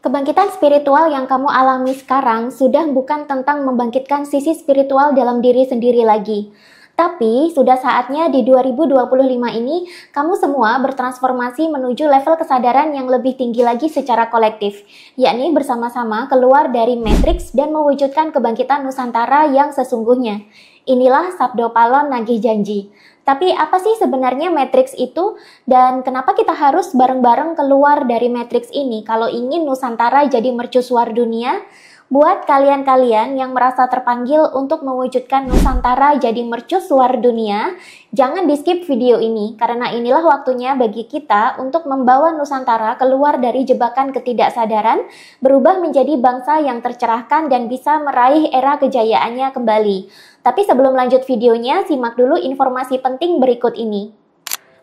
Kebangkitan spiritual yang kamu alami sekarang sudah bukan tentang membangkitkan sisi spiritual dalam diri sendiri lagi. Tapi, sudah saatnya di 2025 ini, kamu semua bertransformasi menuju level kesadaran yang lebih tinggi lagi secara kolektif, yakni bersama-sama keluar dari matriks dan mewujudkan kebangkitan Nusantara yang sesungguhnya. Inilah Sabdo Palon Nagih Janji. Tapi apa sih sebenarnya matriks itu? Dan kenapa kita harus bareng-bareng keluar dari matriks ini kalau ingin Nusantara jadi mercusuar dunia? Buat kalian-kalian yang merasa terpanggil untuk mewujudkan Nusantara jadi mercusuar dunia, jangan di-skip video ini karena inilah waktunya bagi kita untuk membawa Nusantara keluar dari jebakan ketidaksadaran, berubah menjadi bangsa yang tercerahkan dan bisa meraih era kejayaannya kembali. Tapi sebelum lanjut videonya, simak dulu informasi penting berikut ini.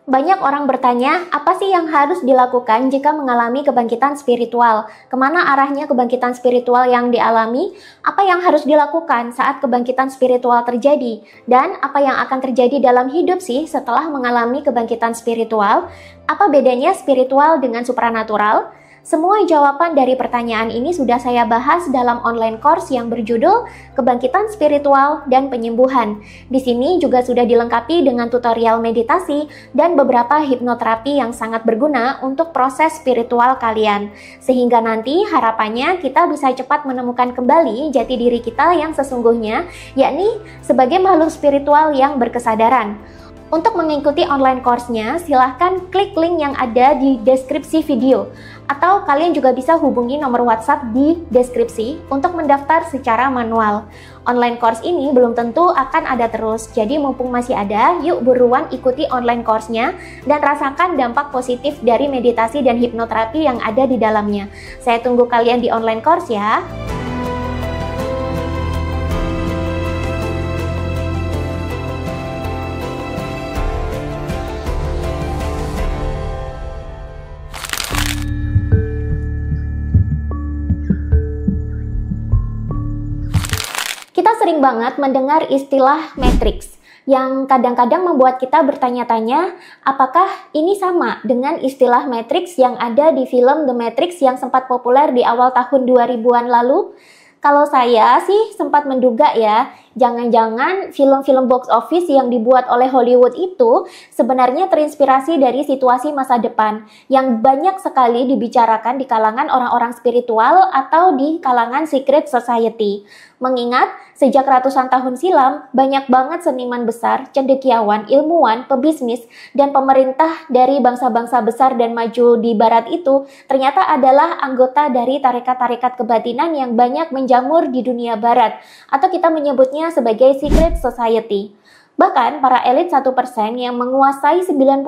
Banyak orang bertanya, apa sih yang harus dilakukan jika mengalami kebangkitan spiritual? Kemana arahnya kebangkitan spiritual yang dialami? Apa yang harus dilakukan saat kebangkitan spiritual terjadi? Dan apa yang akan terjadi dalam hidup sih setelah mengalami kebangkitan spiritual? Apa bedanya spiritual dengan supranatural? Semua jawaban dari pertanyaan ini sudah saya bahas dalam online course yang berjudul Kebangkitan Spiritual dan Penyembuhan. Di sini juga sudah dilengkapi dengan tutorial meditasi dan beberapa hipnoterapi yang sangat berguna untuk proses spiritual kalian. Sehingga nanti harapannya kita bisa cepat menemukan kembali jati diri kita yang sesungguhnya, yakni sebagai makhluk spiritual yang berkesadaran. Untuk mengikuti online course-nya, silahkan klik link yang ada di deskripsi video. Atau kalian juga bisa hubungi nomor WhatsApp di deskripsi untuk mendaftar secara manual. Online course ini belum tentu akan ada terus, jadi mumpung masih ada, yuk buruan ikuti online course-nya dan rasakan dampak positif dari meditasi dan hipnoterapi yang ada di dalamnya. Saya tunggu kalian di online course ya. Kita sering banget mendengar istilah matriks yang kadang-kadang membuat kita bertanya-tanya apakah ini sama dengan istilah matriks yang ada di film The Matrix yang sempat populer di awal tahun 2000-an lalu. Kalau saya sih sempat menduga ya, jangan-jangan film-film box office yang dibuat oleh Hollywood itu sebenarnya terinspirasi dari situasi masa depan yang banyak sekali dibicarakan di kalangan orang-orang spiritual atau di kalangan secret society. Mengingat sejak ratusan tahun silam, banyak banget seniman besar, cendekiawan, ilmuwan, pebisnis, dan pemerintah dari bangsa-bangsa besar dan maju di barat itu ternyata adalah anggota dari tarekat-tarekat kebatinan yang banyak menjamur di dunia barat, atau kita menyebutnya sebagai secret society. Bahkan para elit 1% yang menguasai 99%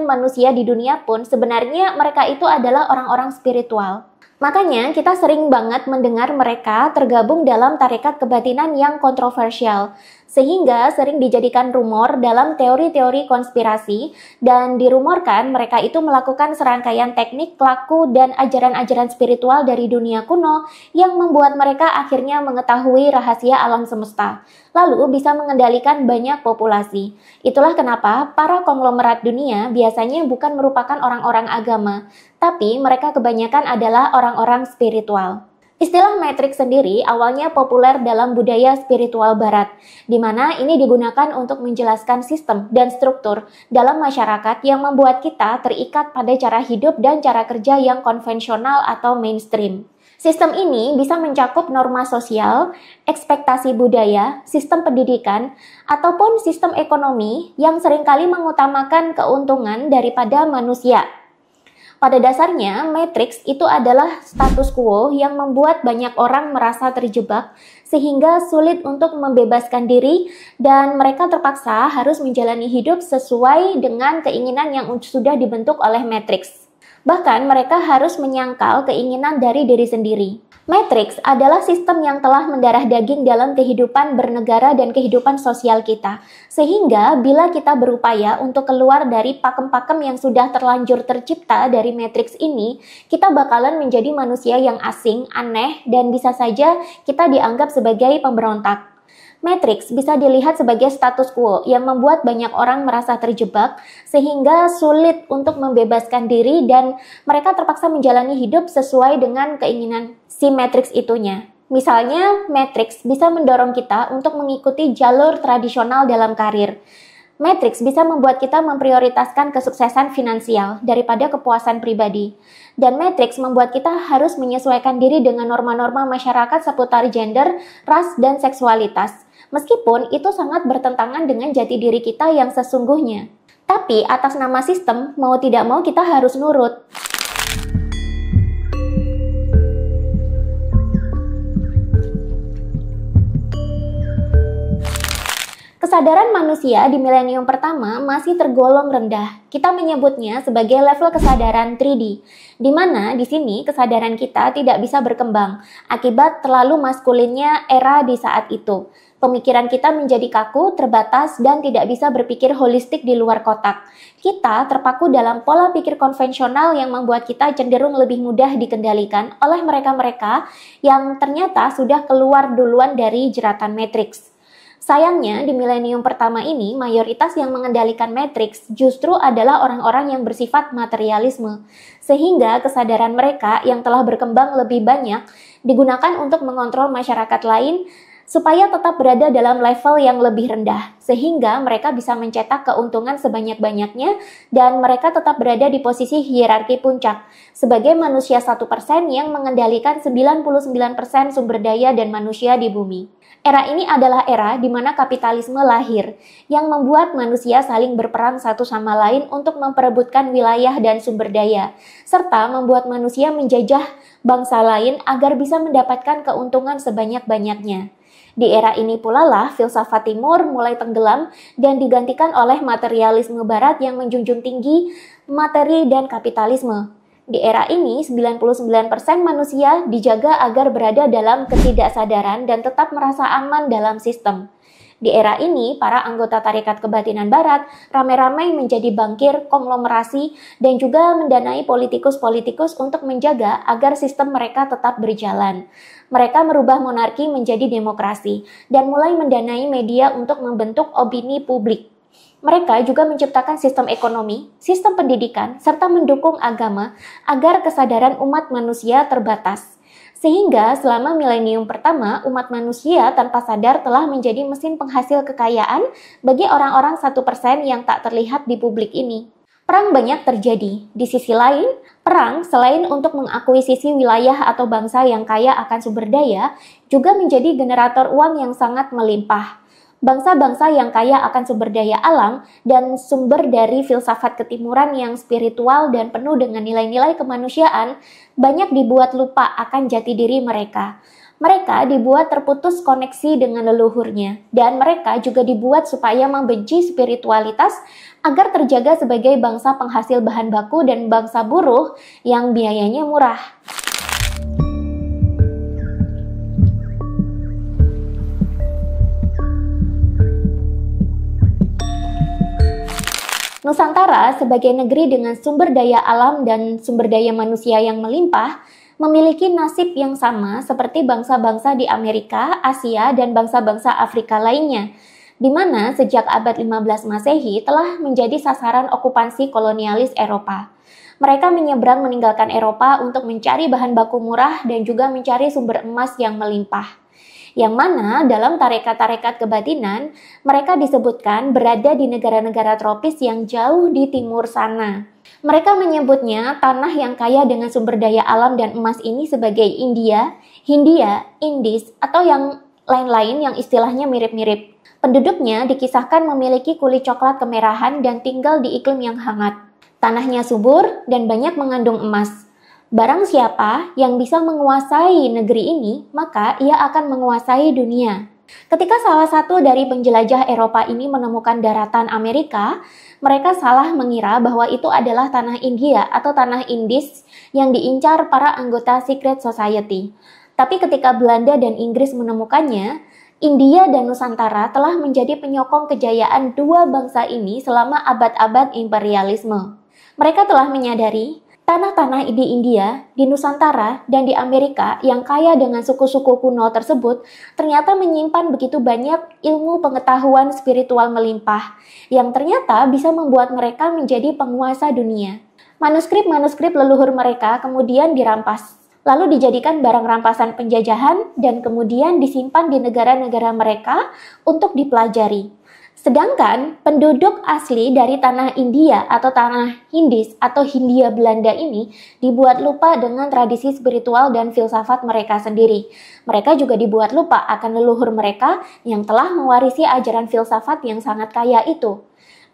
manusia di dunia pun sebenarnya mereka itu adalah orang-orang spiritual. Makanya kita sering banget mendengar mereka tergabung dalam tarekat kebatinan yang kontroversial, sehingga sering dijadikan rumor dalam teori-teori konspirasi dan dirumorkan mereka itu melakukan serangkaian teknik, laku, dan ajaran-ajaran spiritual dari dunia kuno yang membuat mereka akhirnya mengetahui rahasia alam semesta, lalu bisa mengendalikan banyak populasi. Itulah kenapa para konglomerat dunia biasanya bukan merupakan orang-orang agama, tapi mereka kebanyakan adalah orang-orang spiritual. Istilah matriks sendiri awalnya populer dalam budaya spiritual barat, di mana ini digunakan untuk menjelaskan sistem dan struktur dalam masyarakat yang membuat kita terikat pada cara hidup dan cara kerja yang konvensional atau mainstream. Sistem ini bisa mencakup norma sosial, ekspektasi budaya, sistem pendidikan, ataupun sistem ekonomi yang seringkali mengutamakan keuntungan daripada manusia. Pada dasarnya, matriks itu adalah status quo yang membuat banyak orang merasa terjebak sehingga sulit untuk membebaskan diri dan mereka terpaksa harus menjalani hidup sesuai dengan keinginan yang sudah dibentuk oleh matriks. Bahkan mereka harus menyangkal keinginan dari diri sendiri. Matriks adalah sistem yang telah mendarah daging dalam kehidupan bernegara dan kehidupan sosial kita. Sehingga bila kita berupaya untuk keluar dari pakem-pakem yang sudah terlanjur tercipta dari matriks ini, kita bakalan menjadi manusia yang asing, aneh, dan bisa saja kita dianggap sebagai pemberontak. Matrix bisa dilihat sebagai status quo yang membuat banyak orang merasa terjebak sehingga sulit untuk membebaskan diri dan mereka terpaksa menjalani hidup sesuai dengan keinginan si Matrix itunya. Misalnya, Matrix bisa mendorong kita untuk mengikuti jalur tradisional dalam karir. Matrix bisa membuat kita memprioritaskan kesuksesan finansial daripada kepuasan pribadi. Dan Matrix membuat kita harus menyesuaikan diri dengan norma-norma masyarakat seputar gender, ras, dan seksualitas. Meskipun itu sangat bertentangan dengan jati diri kita yang sesungguhnya. Tapi atas nama sistem, mau tidak mau kita harus nurut. Kesadaran manusia di milenium pertama masih tergolong rendah. Kita menyebutnya sebagai level kesadaran 3D, di mana di sini kesadaran kita tidak bisa berkembang akibat terlalu maskulinnya era di saat itu. Pemikiran kita menjadi kaku, terbatas, dan tidak bisa berpikir holistik di luar kotak. Kita terpaku dalam pola pikir konvensional yang membuat kita cenderung lebih mudah dikendalikan oleh mereka-mereka yang ternyata sudah keluar duluan dari jeratan Matrix. Sayangnya, di milenium pertama ini, mayoritas yang mengendalikan Matrix justru adalah orang-orang yang bersifat materialisme. Sehingga kesadaran mereka yang telah berkembang lebih banyak digunakan untuk mengontrol masyarakat lain supaya tetap berada dalam level yang lebih rendah, sehingga mereka bisa mencetak keuntungan sebanyak-banyaknya dan mereka tetap berada di posisi hierarki puncak, sebagai manusia 1% yang mengendalikan 99% sumber daya dan manusia di bumi. Era ini adalah era di mana kapitalisme lahir, yang membuat manusia saling berperang satu sama lain untuk memperebutkan wilayah dan sumber daya, serta membuat manusia menjajah bangsa lain agar bisa mendapatkan keuntungan sebanyak-banyaknya. Di era ini pula lah filsafat timur mulai tenggelam dan digantikan oleh materialisme barat yang menjunjung tinggi materi dan kapitalisme. Di era ini, 99% manusia dijaga agar berada dalam ketidaksadaran dan tetap merasa aman dalam sistem. Di era ini, para anggota tarekat kebatinan barat ramai-ramai menjadi bankir, konglomerasi, dan juga mendanai politikus-politikus untuk menjaga agar sistem mereka tetap berjalan. Mereka merubah monarki menjadi demokrasi dan mulai mendanai media untuk membentuk opini publik. Mereka juga menciptakan sistem ekonomi, sistem pendidikan, serta mendukung agama agar kesadaran umat manusia terbatas. Sehingga selama milenium pertama, umat manusia tanpa sadar telah menjadi mesin penghasil kekayaan bagi orang-orang 1% yang tak terlihat di publik ini. Perang banyak terjadi. Di sisi lain, perang selain untuk mengakuisisi wilayah atau bangsa yang kaya akan sumber daya, juga menjadi generator uang yang sangat melimpah. Bangsa-bangsa yang kaya akan sumber daya alam dan sumber dari filsafat ketimuran yang spiritual dan penuh dengan nilai-nilai kemanusiaan banyak dibuat lupa akan jati diri mereka. Mereka dibuat terputus koneksi dengan leluhurnya dan mereka juga dibuat supaya membenci spiritualitas agar terjaga sebagai bangsa penghasil bahan baku dan bangsa buruh yang biayanya murah. Nusantara sebagai negeri dengan sumber daya alam dan sumber daya manusia yang melimpah, memiliki nasib yang sama seperti bangsa-bangsa di Amerika, Asia, dan bangsa-bangsa Afrika lainnya, di mana sejak abad 15 Masehi telah menjadi sasaran okupansi kolonialis Eropa. Mereka menyeberang meninggalkan Eropa untuk mencari bahan baku murah dan juga mencari sumber emas yang melimpah. Yang mana dalam tarekat-tarekat kebatinan, mereka disebutkan berada di negara-negara tropis yang jauh di timur sana. Mereka menyebutnya tanah yang kaya dengan sumber daya alam dan emas ini sebagai India, Hindia, Indis, atau yang lain-lain yang istilahnya mirip-mirip. Penduduknya dikisahkan memiliki kulit coklat kemerahan dan tinggal di iklim yang hangat. Tanahnya subur dan banyak mengandung emas. Barang siapa yang bisa menguasai negeri ini, maka ia akan menguasai dunia. Ketika salah satu dari penjelajah Eropa ini menemukan daratan Amerika, mereka salah mengira bahwa itu adalah tanah India atau tanah Indis yang diincar para anggota Secret Society. Tapi ketika Belanda dan Inggris menemukannya, India dan Nusantara telah menjadi penyokong kejayaan dua bangsa ini selama abad-abad imperialisme. Mereka telah menyadari Tanah-tanah di India, di Nusantara, dan di Amerika yang kaya dengan suku-suku kuno tersebut ternyata menyimpan begitu banyak ilmu pengetahuan spiritual melimpah yang ternyata bisa membuat mereka menjadi penguasa dunia. Manuskrip-manuskrip leluhur mereka kemudian dirampas, lalu dijadikan barang rampasan penjajahan dan kemudian disimpan di negara-negara mereka untuk dipelajari. Sedangkan penduduk asli dari tanah India atau tanah Hindis atau Hindia Belanda ini dibuat lupa dengan tradisi spiritual dan filsafat mereka sendiri. Mereka juga dibuat lupa akan leluhur mereka yang telah mewarisi ajaran filsafat yang sangat kaya itu.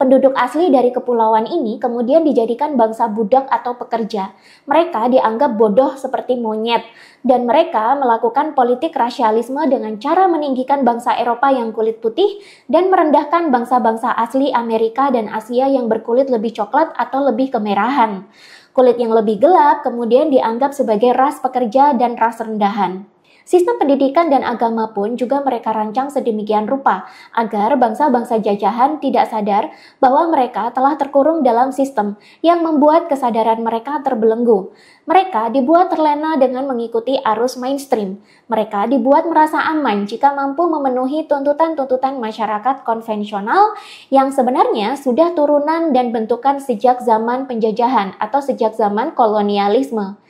Penduduk asli dari kepulauan ini kemudian dijadikan bangsa budak atau pekerja. Mereka dianggap bodoh seperti monyet, dan mereka melakukan politik rasialisme dengan cara meninggikan bangsa Eropa yang kulit putih dan merendahkan bangsa-bangsa asli Amerika dan Asia yang berkulit lebih coklat atau lebih kemerahan. Kulit yang lebih gelap kemudian dianggap sebagai ras pekerja dan ras rendahan. Sistem pendidikan dan agama pun juga mereka rancang sedemikian rupa agar bangsa-bangsa jajahan tidak sadar bahwa mereka telah terkurung dalam sistem yang membuat kesadaran mereka terbelenggu. Mereka dibuat terlena dengan mengikuti arus mainstream. Mereka dibuat merasa aman jika mampu memenuhi tuntutan-tuntutan masyarakat konvensional yang sebenarnya sudah turunan dan bentukan sejak zaman penjajahan atau sejak zaman kolonialisme.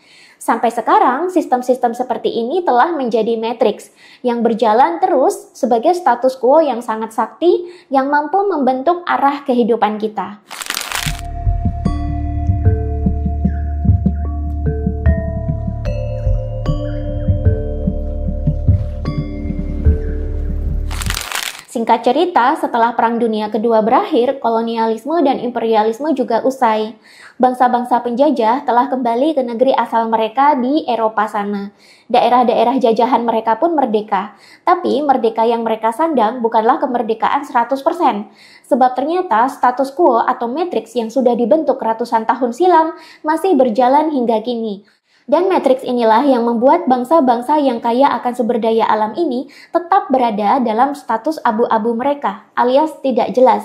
Sampai sekarang, sistem-sistem seperti ini telah menjadi matriks yang berjalan terus sebagai status quo yang sangat sakti yang mampu membentuk arah kehidupan kita. Singkat cerita, setelah Perang Dunia Kedua berakhir, kolonialisme dan imperialisme juga usai. Bangsa-bangsa penjajah telah kembali ke negeri asal mereka di Eropa sana. Daerah-daerah jajahan mereka pun merdeka. Tapi merdeka yang mereka sandang bukanlah kemerdekaan 100%. Sebab ternyata status quo atau matriks yang sudah dibentuk ratusan tahun silam masih berjalan hingga kini. Dan matriks inilah yang membuat bangsa-bangsa yang kaya akan sumber daya alam ini tetap berada dalam status abu-abu mereka, alias tidak jelas.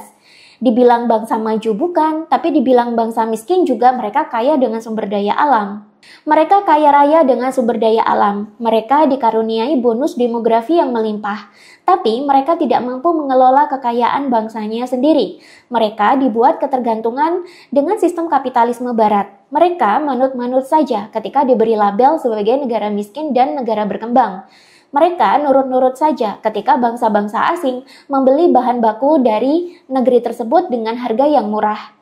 Dibilang bangsa maju bukan, tapi dibilang bangsa miskin juga mereka kaya dengan sumber daya alam. Mereka kaya raya dengan sumber daya alam. Mereka dikaruniai bonus demografi yang melimpah. Tapi mereka tidak mampu mengelola kekayaan bangsanya sendiri. Mereka dibuat ketergantungan dengan sistem kapitalisme barat. Mereka manut-manut saja ketika diberi label sebagai negara miskin dan negara berkembang. Mereka nurut-nurut saja ketika bangsa-bangsa asing membeli bahan baku dari negeri tersebut dengan harga yang murah.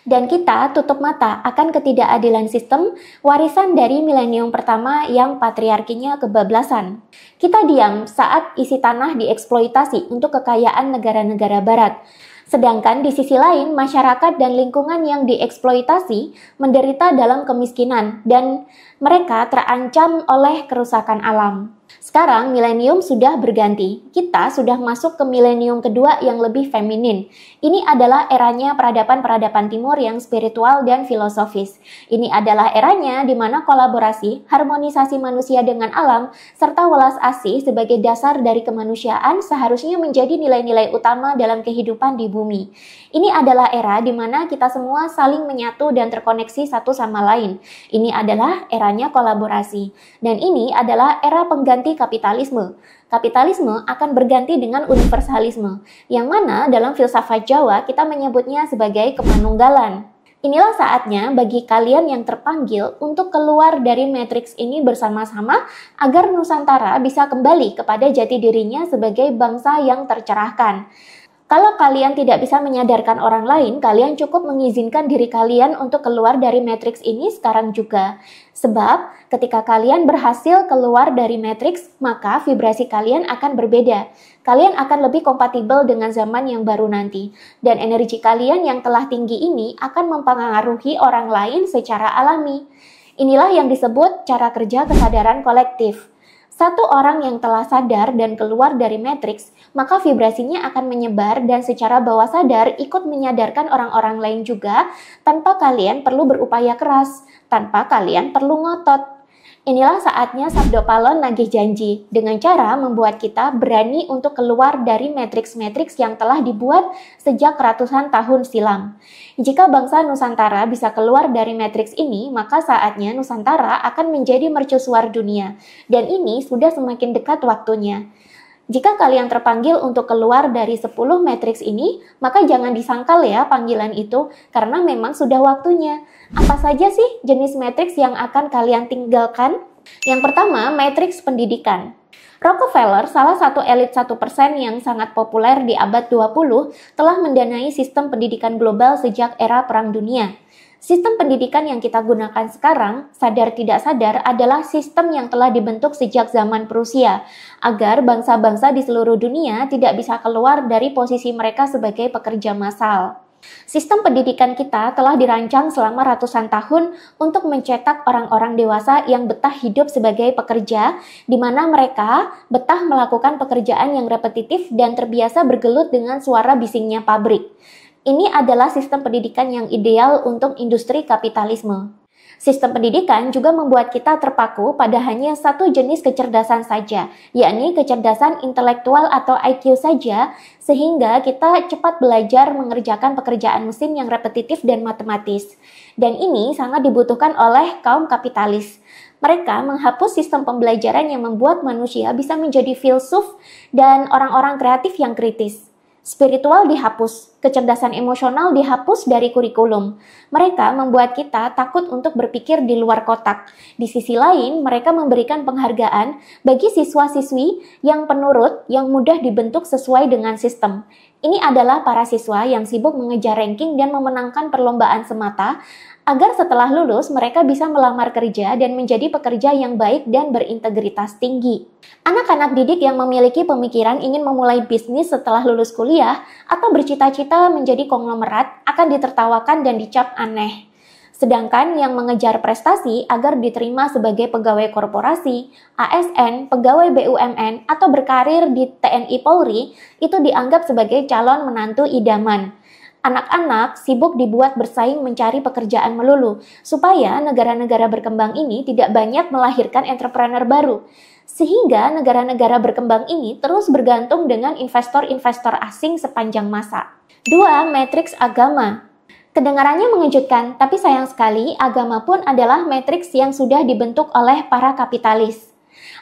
Dan kita tutup mata akan ketidakadilan sistem warisan dari milenium pertama yang patriarkinya kebablasan. Kita diam saat isi tanah dieksploitasi untuk kekayaan negara-negara barat. Sedangkan di sisi lain, masyarakat dan lingkungan yang dieksploitasi menderita dalam kemiskinan dan mereka terancam oleh kerusakan alam. Sekarang milenium sudah berganti. Kita sudah masuk ke milenium kedua yang lebih feminin. Ini adalah eranya peradaban-peradaban timur yang spiritual dan filosofis. Ini adalah eranya di mana kolaborasi, harmonisasi manusia dengan alam, serta welas asih sebagai dasar dari kemanusiaan seharusnya menjadi nilai-nilai utama dalam kehidupan di bumi. Ini adalah era di mana kita semua saling menyatu dan terkoneksi satu sama lain. Ini adalah eranya kolaborasi. Dan ini adalah era pengganti kapitalisme. Kapitalisme akan berganti dengan universalisme, yang mana dalam filsafat Jawa kita menyebutnya sebagai kemanunggalan. Inilah saatnya bagi kalian yang terpanggil untuk keluar dari matriks ini bersama-sama agar Nusantara bisa kembali kepada jati dirinya sebagai bangsa yang tercerahkan. Kalau kalian tidak bisa menyadarkan orang lain, kalian cukup mengizinkan diri kalian untuk keluar dari matriks ini sekarang juga. Sebab ketika kalian berhasil keluar dari matriks, maka vibrasi kalian akan berbeda. Kalian akan lebih kompatibel dengan zaman yang baru nanti. Dan energi kalian yang telah tinggi ini akan mempengaruhi orang lain secara alami. Inilah yang disebut cara kerja kesadaran kolektif. Satu orang yang telah sadar dan keluar dari matriks, maka vibrasinya akan menyebar dan secara bawah sadar ikut menyadarkan orang-orang lain juga tanpa kalian perlu berupaya keras, tanpa kalian perlu ngotot. Inilah saatnya Sabdo Palon nagih janji dengan cara membuat kita berani untuk keluar dari matriks-matriks yang telah dibuat sejak ratusan tahun silam. Jika bangsa Nusantara bisa keluar dari matriks ini, maka saatnya Nusantara akan menjadi mercusuar dunia. Dan ini sudah semakin dekat waktunya. Jika kalian terpanggil untuk keluar dari 10 matriks ini, maka jangan disangkal ya panggilan itu, karena memang sudah waktunya. Apa saja sih jenis matriks yang akan kalian tinggalkan? Yang pertama, matriks pendidikan. Rockefeller, salah satu elit 1% yang sangat populer di abad 20, telah mendanai sistem pendidikan global sejak era Perang Dunia. Sistem pendidikan yang kita gunakan sekarang, sadar tidak sadar, adalah sistem yang telah dibentuk sejak zaman Prusia, agar bangsa-bangsa di seluruh dunia tidak bisa keluar dari posisi mereka sebagai pekerja massal. Sistem pendidikan kita telah dirancang selama ratusan tahun untuk mencetak orang-orang dewasa yang betah hidup sebagai pekerja, di mana mereka betah melakukan pekerjaan yang repetitif dan terbiasa bergelut dengan suara bisingnya pabrik. Ini adalah sistem pendidikan yang ideal untuk industri kapitalisme. Sistem pendidikan juga membuat kita terpaku pada hanya satu jenis kecerdasan saja, yakni kecerdasan intelektual atau IQ saja, sehingga kita cepat belajar mengerjakan pekerjaan mesin yang repetitif dan matematis. Dan ini sangat dibutuhkan oleh kaum kapitalis. Mereka menghapus sistem pembelajaran yang membuat manusia bisa menjadi filsuf dan orang-orang kreatif yang kritis. Spiritual dihapus, kecerdasan emosional dihapus dari kurikulum. Mereka membuat kita takut untuk berpikir di luar kotak. Di sisi lain, mereka memberikan penghargaan bagi siswa-siswi yang penurut, yang mudah dibentuk sesuai dengan sistem. Ini adalah para siswa yang sibuk mengejar ranking dan memenangkan perlombaan semata, agar setelah lulus mereka bisa melamar kerja dan menjadi pekerja yang baik dan berintegritas tinggi. Anak-anak didik yang memiliki pemikiran ingin memulai bisnis setelah lulus kuliah atau bercita-cita menjadi konglomerat akan ditertawakan dan dicap aneh. Sedangkan yang mengejar prestasi agar diterima sebagai pegawai korporasi, ASN, pegawai BUMN, atau berkarir di TNI Polri itu dianggap sebagai calon menantu idaman. Anak-anak sibuk dibuat bersaing mencari pekerjaan melulu, supaya negara-negara berkembang ini tidak banyak melahirkan entrepreneur baru. Sehingga negara-negara berkembang ini terus bergantung dengan investor-investor asing sepanjang masa. 2. Matriks agama. Kedengarannya mengejutkan, tapi sayang sekali agama pun adalah matriks yang sudah dibentuk oleh para kapitalis.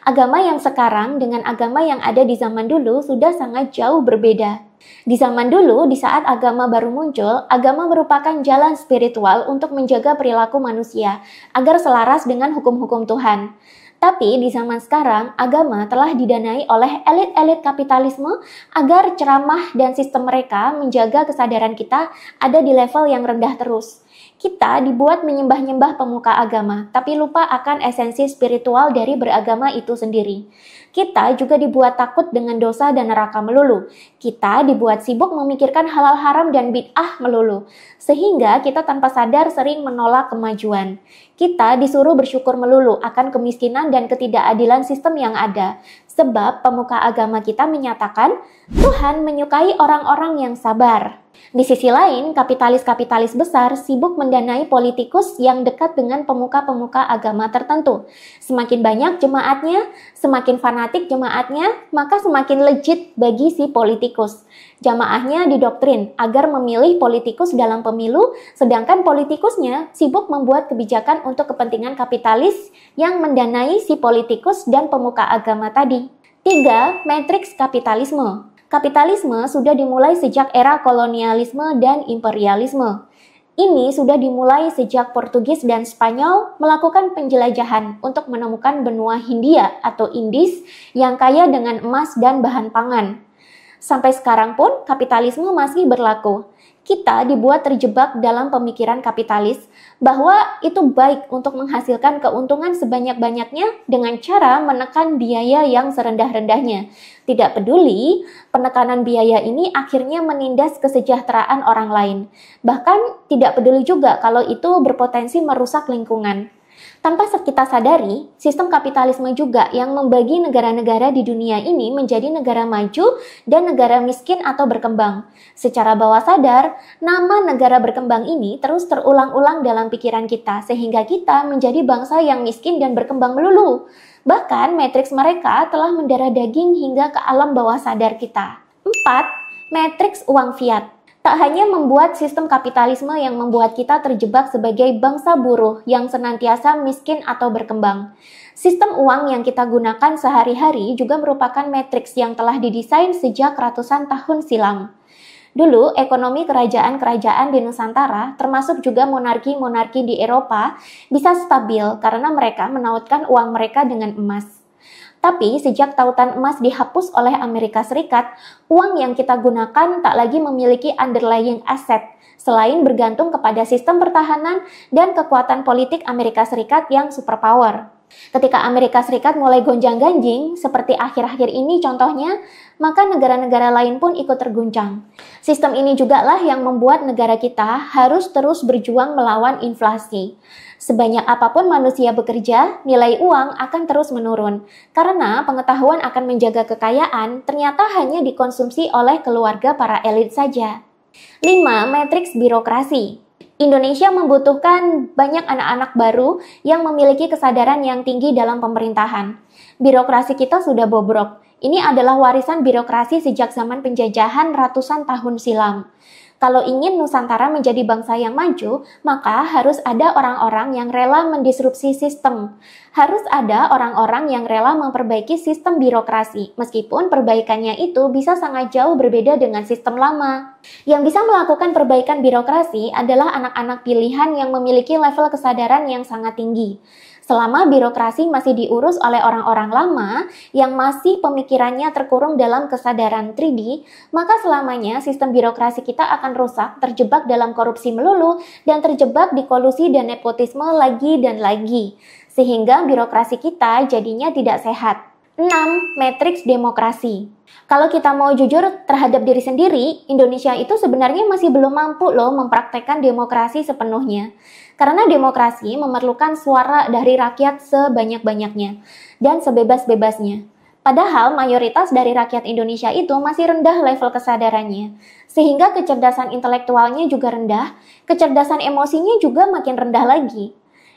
Agama yang sekarang dengan agama yang ada di zaman dulu sudah sangat jauh berbeda. Di zaman dulu, di saat agama baru muncul, agama merupakan jalan spiritual untuk menjaga perilaku manusia agar selaras dengan hukum-hukum Tuhan. Tapi di zaman sekarang, agama telah didanai oleh elit-elit kapitalisme agar ceramah dan sistem mereka menjaga kesadaran kita ada di level yang rendah terus. Kita dibuat menyembah-nyembah pemuka agama, tapi lupa akan esensi spiritual dari beragama itu sendiri. Kita juga dibuat takut dengan dosa dan neraka melulu. Kita dibuat sibuk memikirkan halal haram dan bid'ah melulu. Sehingga kita tanpa sadar sering menolak kemajuan. Kita disuruh bersyukur melulu akan kemiskinan dan ketidakadilan sistem yang ada. Sebab pemuka agama kita menyatakan, Tuhan menyukai orang-orang yang sabar. Di sisi lain, kapitalis-kapitalis besar sibuk mendanai politikus yang dekat dengan pemuka-pemuka agama tertentu. Semakin banyak jemaatnya, semakin fanatik jemaatnya, maka semakin legit bagi si politikus. Jamaahnya didoktrin agar memilih politikus dalam pemilu, sedangkan politikusnya sibuk membuat kebijakan untuk kepentingan kapitalis yang mendanai si politikus dan pemuka agama tadi. 3. Matriks kapitalisme. Kapitalisme sudah dimulai sejak era kolonialisme dan imperialisme. Ini sudah dimulai sejak Portugis dan Spanyol melakukan penjelajahan untuk menemukan benua Hindia atau Indis yang kaya dengan emas dan bahan pangan. Sampai sekarang pun kapitalisme masih berlaku. Kita dibuat terjebak dalam pemikiran kapitalis bahwa itu baik untuk menghasilkan keuntungan sebanyak-banyaknya dengan cara menekan biaya yang serendah-rendahnya. Tidak peduli, penekanan biaya ini akhirnya menindas kesejahteraan orang lain. Bahkan tidak peduli juga kalau itu berpotensi merusak lingkungan. Tanpa kita sadari, sistem kapitalisme juga yang membagi negara-negara di dunia ini menjadi negara maju dan negara miskin atau berkembang. Secara bawah sadar, nama negara berkembang ini terus terulang-ulang dalam pikiran kita, sehingga kita menjadi bangsa yang miskin dan berkembang melulu. Bahkan, matriks mereka telah mendarah daging hingga ke alam bawah sadar kita. 4. Matriks uang fiat. Tak hanya membuat sistem kapitalisme yang membuat kita terjebak sebagai bangsa buruh yang senantiasa miskin atau berkembang. Sistem uang yang kita gunakan sehari-hari juga merupakan matriks yang telah didesain sejak ratusan tahun silam. Dulu, ekonomi kerajaan-kerajaan di Nusantara, termasuk juga monarki-monarki di Eropa, bisa stabil karena mereka menautkan uang mereka dengan emas. Tapi sejak tautan emas dihapus oleh Amerika Serikat, uang yang kita gunakan tak lagi memiliki underlying asset, selain bergantung kepada sistem pertahanan dan kekuatan politik Amerika Serikat yang superpower. Ketika Amerika Serikat mulai gonjang-ganjing, seperti akhir-akhir ini contohnya, maka negara-negara lain pun ikut terguncang. Sistem ini juga lah yang membuat negara kita harus terus berjuang melawan inflasi. Sebanyak apapun manusia bekerja, nilai uang akan terus menurun. Karena pengetahuan akan menjaga kekayaan ternyata hanya dikonsumsi oleh keluarga para elit saja. 5. Matriks birokrasi. Indonesia membutuhkan banyak anak-anak baru yang memiliki kesadaran yang tinggi dalam pemerintahan. Birokrasi kita sudah bobrok. Ini adalah warisan birokrasi sejak zaman penjajahan ratusan tahun silam. Kalau ingin Nusantara menjadi bangsa yang maju, maka harus ada orang-orang yang rela mendisrupsi sistem. Harus ada orang-orang yang rela memperbaiki sistem birokrasi, meskipun perbaikannya itu bisa sangat jauh berbeda dengan sistem lama. Yang bisa melakukan perbaikan birokrasi adalah anak-anak pilihan yang memiliki level kesadaran yang sangat tinggi. Selama birokrasi masih diurus oleh orang-orang lama yang masih pemikirannya terkurung dalam kesadaran 3D, maka selamanya sistem birokrasi kita akan rusak, terjebak dalam korupsi melulu, dan terjebak di kolusi dan nepotisme lagi dan lagi. Sehingga birokrasi kita jadinya tidak sehat. 6. Matriks demokrasi. Kalau kita mau jujur terhadap diri sendiri, Indonesia itu sebenarnya masih belum mampu loh mempraktekkan demokrasi sepenuhnya. Karena demokrasi memerlukan suara dari rakyat sebanyak-banyaknya dan sebebas-bebasnya. Padahal mayoritas dari rakyat Indonesia itu masih rendah level kesadarannya. Sehingga kecerdasan intelektualnya juga rendah, kecerdasan emosinya juga makin rendah lagi.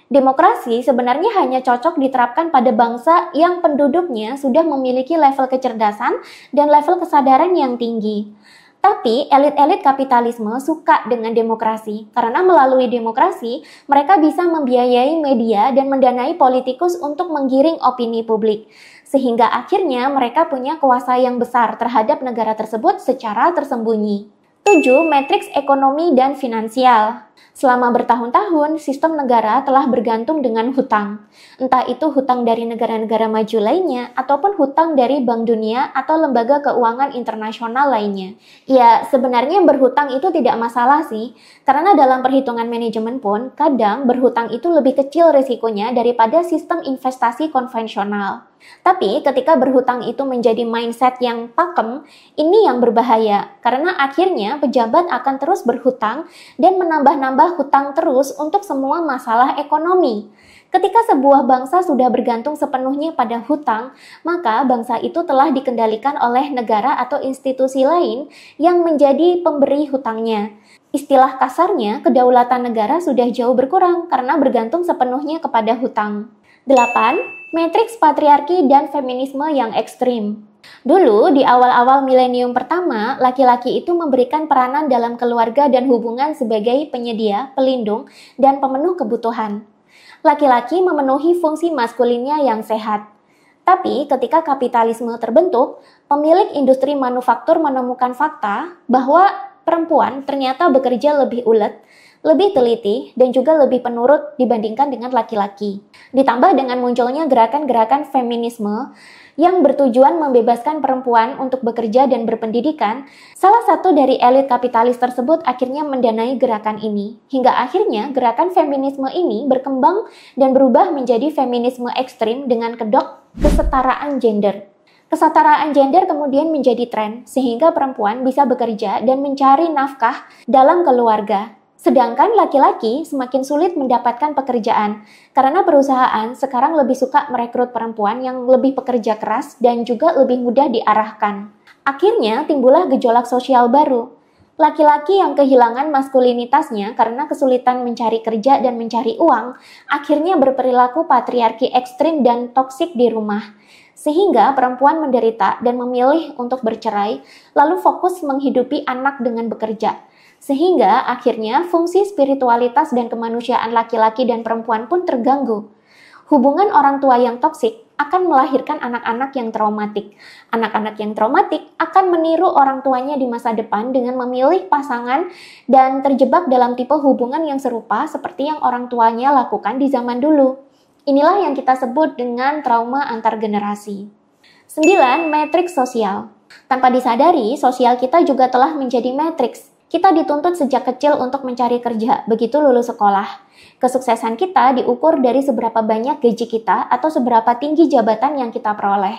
Demokrasi sebenarnya hanya cocok diterapkan pada bangsa yang penduduknya sudah memiliki level kecerdasan dan level kesadaran yang tinggi. Tapi elit-elit kapitalisme suka dengan demokrasi, karena melalui demokrasi mereka bisa membiayai media dan mendanai politikus untuk menggiring opini publik. Sehingga akhirnya mereka punya kuasa yang besar terhadap negara tersebut secara tersembunyi. 7. Matriks ekonomi dan finansial. Selama bertahun-tahun, sistem negara telah bergantung dengan hutang. Entah itu hutang dari negara-negara maju lainnya, ataupun hutang dari Bank Dunia atau lembaga keuangan internasional lainnya. Ya, sebenarnya berhutang itu tidak masalah sih, karena dalam perhitungan manajemen pun, kadang berhutang itu lebih kecil risikonya daripada sistem investasi konvensional. Tapi ketika berhutang itu menjadi mindset yang pakem, ini yang berbahaya, karena akhirnya pejabat akan terus berhutang dan menambah-nambah hutang terus untuk semua masalah ekonomi. Ketika sebuah bangsa sudah bergantung sepenuhnya pada hutang, maka bangsa itu telah dikendalikan oleh negara atau institusi lain yang menjadi pemberi hutangnya. Istilah kasarnya, kedaulatan negara sudah jauh berkurang karena bergantung sepenuhnya kepada hutang. 8. Matriks patriarki dan feminisme yang ekstrim. Dulu, di awal-awal milenium pertama, laki-laki itu memberikan peranan dalam keluarga dan hubungan sebagai penyedia, pelindung, dan pemenuh kebutuhan. Laki-laki memenuhi fungsi maskulinnya yang sehat. Tapi ketika kapitalisme terbentuk, pemilik industri manufaktur menemukan fakta bahwa perempuan ternyata bekerja lebih ulet, lebih teliti, dan juga lebih penurut dibandingkan dengan laki-laki. Ditambah dengan munculnya gerakan-gerakan feminisme yang bertujuan membebaskan perempuan untuk bekerja dan berpendidikan, salah satu dari elit kapitalis tersebut akhirnya mendanai gerakan ini. Hingga akhirnya gerakan feminisme ini berkembang dan berubah menjadi feminisme ekstrim dengan kedok kesetaraan gender. Kesetaraan gender kemudian menjadi tren, sehingga perempuan bisa bekerja dan mencari nafkah dalam keluarga. Sedangkan laki-laki semakin sulit mendapatkan pekerjaan karena perusahaan sekarang lebih suka merekrut perempuan yang lebih pekerja keras dan juga lebih mudah diarahkan. Akhirnya timbullah gejolak sosial baru. Laki-laki yang kehilangan maskulinitasnya karena kesulitan mencari kerja dan mencari uang, akhirnya berperilaku patriarki ekstrim dan toksik di rumah. Sehingga perempuan menderita dan memilih untuk bercerai, lalu fokus menghidupi anak dengan bekerja. Sehingga akhirnya fungsi spiritualitas dan kemanusiaan laki-laki dan perempuan pun terganggu. Hubungan orang tua yang toksik akan melahirkan anak-anak yang traumatik. Anak-anak yang traumatik akan meniru orang tuanya di masa depan dengan memilih pasangan dan terjebak dalam tipe hubungan yang serupa seperti yang orang tuanya lakukan di zaman dulu. Inilah yang kita sebut dengan trauma antar generasi. 9. Matriks sosial. Tanpa disadari, sosial kita juga telah menjadi matriks. Kita dituntut sejak kecil untuk mencari kerja, begitu lulus sekolah. Kesuksesan kita diukur dari seberapa banyak gaji kita atau seberapa tinggi jabatan yang kita peroleh.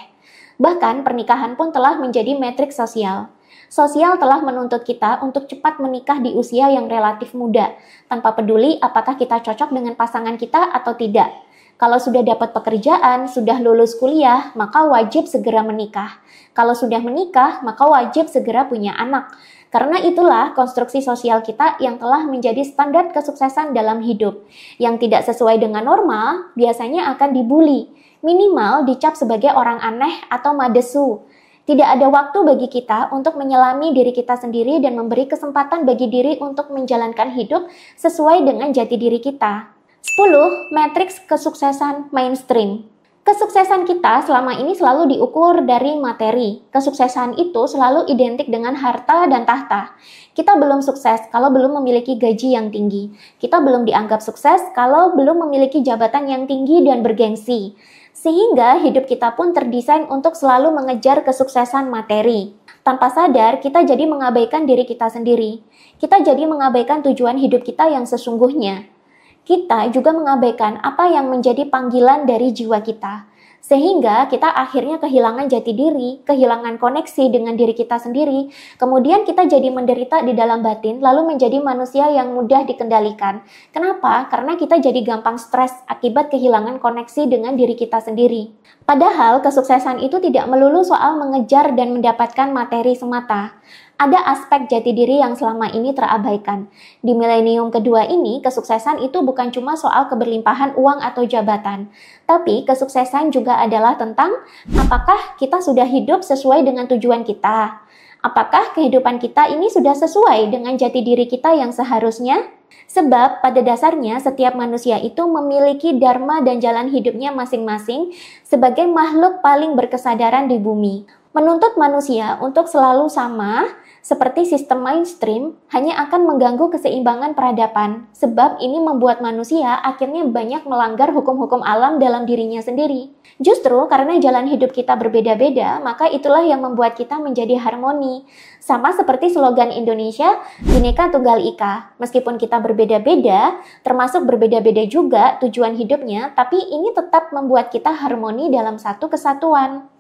Bahkan pernikahan pun telah menjadi matriks sosial. Sosial telah menuntut kita untuk cepat menikah di usia yang relatif muda, tanpa peduli apakah kita cocok dengan pasangan kita atau tidak. Kalau sudah dapat pekerjaan, sudah lulus kuliah, maka wajib segera menikah. Kalau sudah menikah, maka wajib segera punya anak. Karena itulah konstruksi sosial kita yang telah menjadi standar kesuksesan dalam hidup. Yang tidak sesuai dengan norma, biasanya akan dibully. Minimal dicap sebagai orang aneh atau madesu. Tidak ada waktu bagi kita untuk menyelami diri kita sendiri dan memberi kesempatan bagi diri untuk menjalankan hidup sesuai dengan jati diri kita. 10. Matriks kesuksesan mainstream. Kesuksesan kita selama ini selalu diukur dari materi. Kesuksesan itu selalu identik dengan harta dan tahta. Kita belum sukses kalau belum memiliki gaji yang tinggi. Kita belum dianggap sukses kalau belum memiliki jabatan yang tinggi dan bergengsi. Sehingga hidup kita pun terdesain untuk selalu mengejar kesuksesan materi. Tanpa sadar, kita jadi mengabaikan diri kita sendiri. Kita jadi mengabaikan tujuan hidup kita yang sesungguhnya. Kita juga mengabaikan apa yang menjadi panggilan dari jiwa kita. Sehingga kita akhirnya kehilangan jati diri, kehilangan koneksi dengan diri kita sendiri, kemudian kita jadi menderita di dalam batin, lalu menjadi manusia yang mudah dikendalikan. Kenapa? Karena kita jadi gampang stres akibat kehilangan koneksi dengan diri kita sendiri. Padahal kesuksesan itu tidak melulu soal mengejar dan mendapatkan materi semata. Ada aspek jati diri yang selama ini terabaikan. Di milenium kedua ini, kesuksesan itu bukan cuma soal keberlimpahan uang atau jabatan, tapi kesuksesan juga adalah tentang apakah kita sudah hidup sesuai dengan tujuan kita. Apakah kehidupan kita ini sudah sesuai dengan jati diri kita yang seharusnya? Sebab pada dasarnya setiap manusia itu memiliki dharma dan jalan hidupnya masing-masing sebagai makhluk paling berkesadaran di bumi. Menuntut manusia untuk selalu sama, seperti sistem mainstream, hanya akan mengganggu keseimbangan peradaban, sebab ini membuat manusia akhirnya banyak melanggar hukum-hukum alam dalam dirinya sendiri. Justru karena jalan hidup kita berbeda-beda, maka itulah yang membuat kita menjadi harmoni. Sama seperti slogan Indonesia, Bhinneka Tunggal Ika. Meskipun kita berbeda-beda, termasuk berbeda-beda juga tujuan hidupnya, tapi ini tetap membuat kita harmoni dalam satu kesatuan.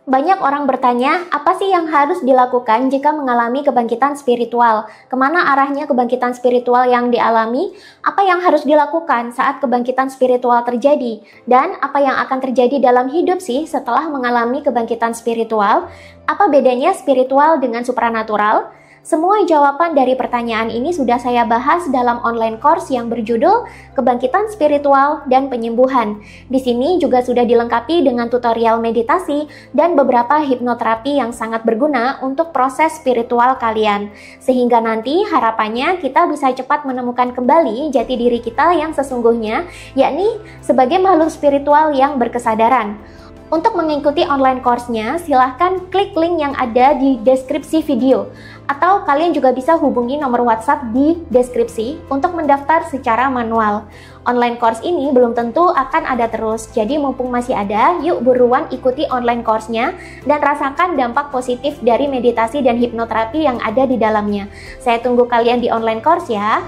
Banyak orang bertanya, apa sih yang harus dilakukan jika mengalami kebangkitan spiritual? Kemana arahnya kebangkitan spiritual yang dialami? Apa yang harus dilakukan saat kebangkitan spiritual terjadi? Dan apa yang akan terjadi dalam hidup sih setelah mengalami kebangkitan spiritual? Apa bedanya spiritual dengan supranatural? Semua jawaban dari pertanyaan ini sudah saya bahas dalam online course yang berjudul Kebangkitan Spiritual dan Penyembuhan. Di sini juga sudah dilengkapi dengan tutorial meditasi dan beberapa hipnoterapi yang sangat berguna untuk proses spiritual kalian. Sehingga nanti harapannya kita bisa cepat menemukan kembali jati diri kita yang sesungguhnya, yakni sebagai makhluk spiritual yang berkesadaran. Untuk mengikuti online course-nya, silahkan klik link yang ada di deskripsi video. Atau kalian juga bisa hubungi nomor WhatsApp di deskripsi untuk mendaftar secara manual. Online course ini belum tentu akan ada terus, jadi mumpung masih ada, yuk buruan ikuti online course-nya dan rasakan dampak positif dari meditasi dan hipnoterapi yang ada di dalamnya. Saya tunggu kalian di online course ya.